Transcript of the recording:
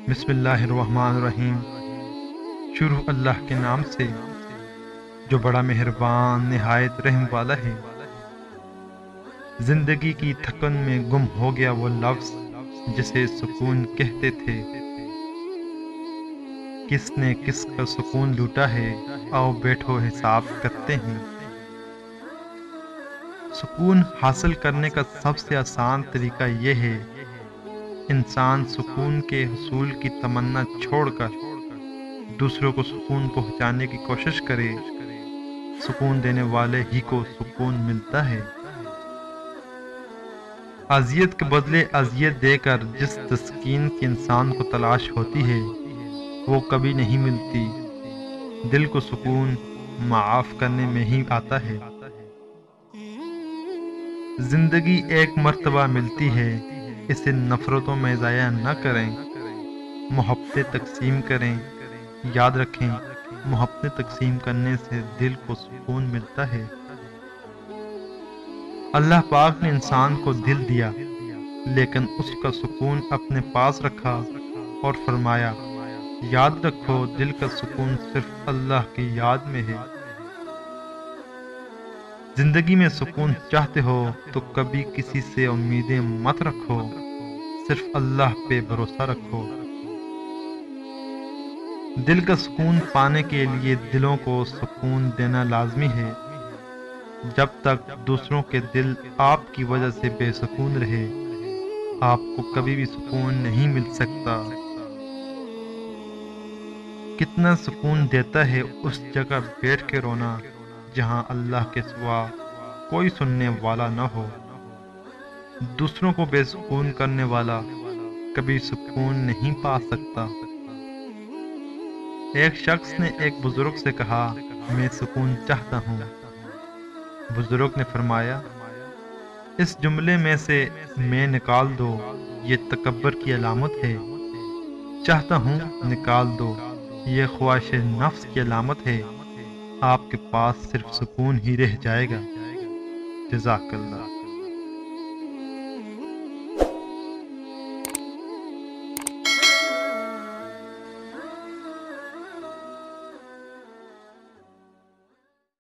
بسم اللہ الرحمن الرحیم۔ شروع اللہ کے نام سے جو بڑا مہربان نہایت رحم والا ہے۔ زندگی کی تھکن میں گم ہو گیا وہ لفظ جسے سکون کہتے تھے۔ کس نے کس کا سکون لوٹا ہے، آؤ بیٹھو حساب کرتے ہیں۔ سکون حاصل کرنے کا سب سے آسان طریقہ یہ ہے انسان سکون کے حصول کی تمنا چھوڑ کر دوسروں کو سکون پہنچانے کی کوشش کرے۔ سکون دینے والے ہی کو سکون ملتا ہے۔ اذیت کے بدلے اذیت دے کر جس تسکین کی انسان کو تلاش ہوتی ہے وہ کبھی نہیں ملتی۔ دل کو سکون معاف کرنے میں ہی آتا ہے۔ زندگی ایک مرتبہ ملتی ہے، اسے نفرتوں میں ضائع نہ کریں، محبتیں تقسیم کریں۔ یاد رکھیں محبتیں تقسیم کرنے سے دل کو سکون ملتا ہے۔ اللہ پاک نے انسان کو دل دیا لیکن اس کا سکون اپنے پاس رکھا اور فرمایا یاد رکھو دل کا سکون صرف اللہ کی یاد میں ہے۔ زندگی میں سکون چاہتے ہو تو کبھی کسی سے امیدیں مت رکھو، صرف اللہ پہ بھروسہ رکھو۔ دل کا سکون پانے کے لیے دلوں کو سکون دینا لازمی ہے۔ جب تک دوسروں کے دل آپ کی وجہ سے بے سکون رہے، آپ کو کبھی بھی سکون نہیں مل سکتا۔ کتنا سکون دیتا ہے اس جگہ بیٹھ کے رونا جہاں اللہ کے سوا کوئی سننے والا نہ ہو۔ دوسروں کو بے سکون کرنے والا کبھی سکون نہیں پا سکتا۔ ایک شخص نے ایک بزرگ سے کہا میں سکون چاہتا ہوں۔ بزرگ نے فرمایا اس جملے میں سے میں نکال دو، یہ تکبر کی علامت ہے۔ چاہتا ہوں نکال دو، یہ خواہش نفس کی علامت ہے۔ آپ کے پاس صرف سکون ہی رہ جائے گا۔ جزاک اللہ۔